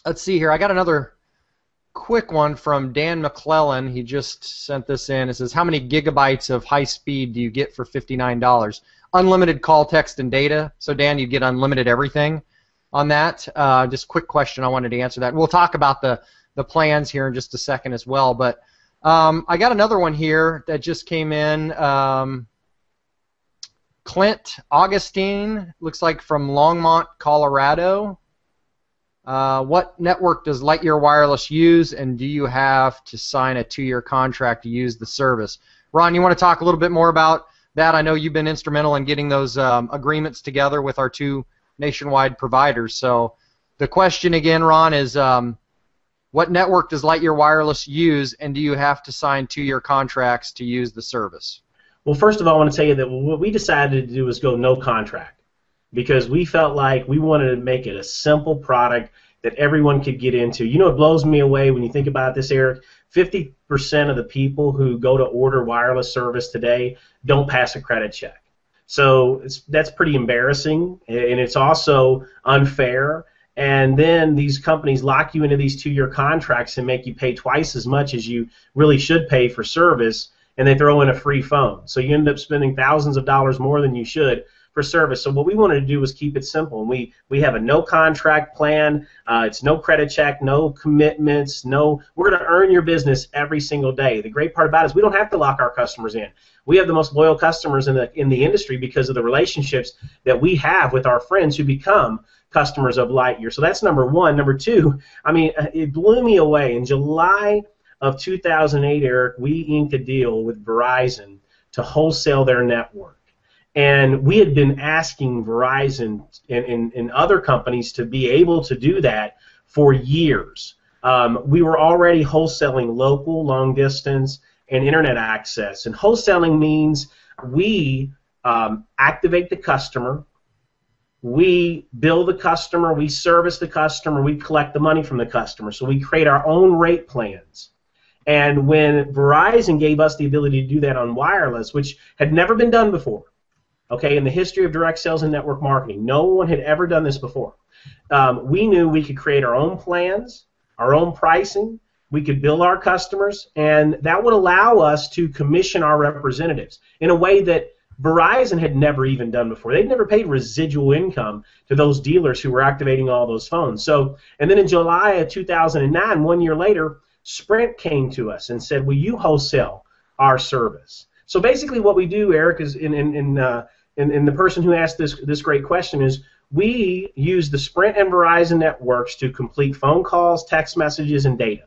Let's see here. I got another quick one from Dan McClellan. He just sent this in. It says, how many gigabytes of high speed do you get for $59? Unlimited call, text, and data. So, Dan, you get unlimited everything on that. Just quick question. I wanted to answer that. And we'll talk about the plans here in just a second as well. But I got another one here that just came in. Clint Augustine, looks like from Longmont, Colorado. What network does LightYear Wireless use, and do you have to sign a 2-year contract to use the service? Ron, you want to talk a little bit more about that? I know you've been instrumental in getting those agreements together with our 2 nationwide providers. So the question again, Ron, is what network does LightYear Wireless use, and do you have to sign 2-year contracts to use the service? Well, first of all, I want to tell you that what we decided to do was go no contract, because we felt like we wanted to make it a simple product that everyone could get into. You know, it blows me away when you think about this, Eric. 50% of the people who go to order wireless service today don't pass a credit check. So that's pretty embarrassing, and it's also unfair. And then these companies lock you into these 2-year contracts and make you pay twice as much as you really should pay for service, and they throw in a free phone. So you end up spending thousands of dollars more than you should for service. So what we wanted to do was keep it simple. And we have a no contract plan. It's no credit check, no commitments, we're going to earn your business every single day. The great part about it is we don't have to lock our customers in. We have the most loyal customers in the industry because of the relationships that we have with our friends who become customers of LightYear. So that's number one. Number two, I mean, it blew me away. In July of 2008, Eric, we inked a deal with Verizon to wholesale their network. And we had been asking Verizon and other companies to be able to do that for years. We were already wholesaling local, long distance, and internet access. And wholesaling means we activate the customer, we bill the customer, we service the customer, we collect the money from the customer. So we create our own rate plans. And when Verizon gave us the ability to do that on wireless, which had never been done before, okay, in the history of direct sales and network marketing, no one had ever done this before. We knew we could create our own plans, our own pricing, we could bill our customers, and that would allow us to commission our representatives in a way that Verizon had never even done before. They'd never paid residual income to those dealers who were activating all those phones. So, and then in July of 2009, 1 year later, Sprint came to us and said, will you wholesale our service? So basically what we do, Eric, is in the person who asked this great question is we use the Sprint and Verizon networks to complete phone calls, text messages, and data.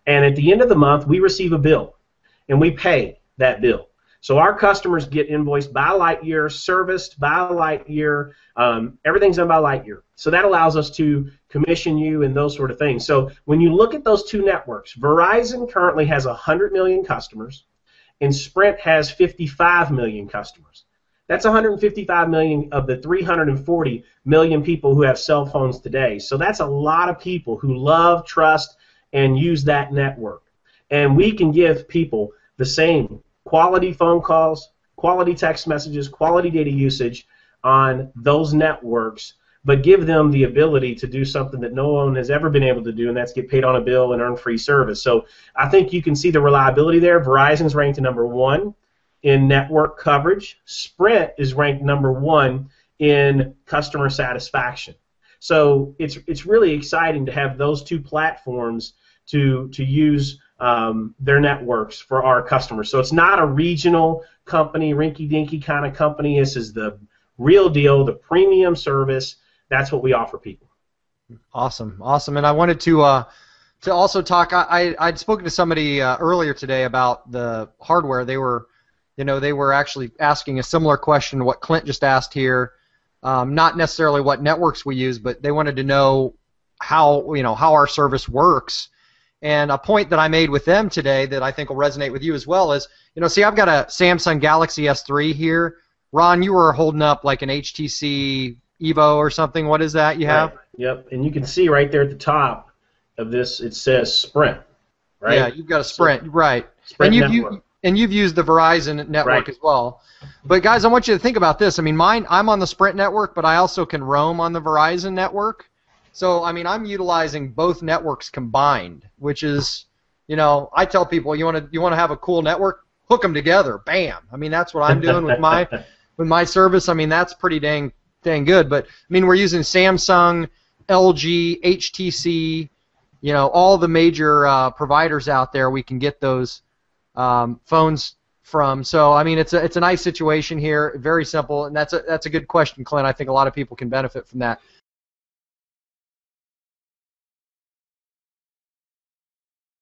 And at the end of the month, we receive a bill, and we pay that bill. So our customers get invoiced by LightYear, serviced by LightYear, everything's done by LightYear. So that allows us to commission you and those sort of things. So when you look at those 2 networks, Verizon currently has 100 million customers, and Sprint has 55 million customers. That's 155 million of the 340 million people who have cell phones today. So that's a lot of people who love, trust, and use that network. And we can give people the same quality phone calls, quality text messages, quality data usage on those networks, but give them the ability to do something that no one has ever been able to do, and that's get paid on a bill and earn free service. So I think you can see the reliability there. Verizon's ranked number 1 in network coverage. Sprint is ranked number 1 in customer satisfaction. So it's really exciting to have those 2 platforms to use their networks for our customers. So it's not a regional company, rinky-dinky kind of company. This is the real deal, the premium service. That's what we offer people. Awesome, awesome. And I wanted to also talk. I'd spoken to somebody earlier today about the hardware. They were actually asking a similar question to what Clint just asked here. Not necessarily what networks we use, but they wanted to know how our service works. And a point that I made with them today that I think will resonate with you as well is, see, I've got a Samsung Galaxy S3 here. Ron, you were holding up like an HTC Evo or something. What is that you have? Right. Yep, and you can see right there at the top of this, it says Sprint, right? Yeah, you've got a Sprint, so, right. Sprint and you've used the Verizon network right. as well. But guys, I want you to think about this. I mean, I'm on the Sprint network, but I also can roam on the Verizon network. So I mean, I'm utilizing both networks combined, which is, I tell people you want to have a cool network, hook them together, bam. I mean, that's what I'm doing with my service. I mean, that's pretty dang good. But I mean, we're using Samsung, LG, HTC, all the major providers out there. We can get those phones from. So I mean, it's a nice situation here, very simple, and that's a good question, Clint. I think a lot of people can benefit from that.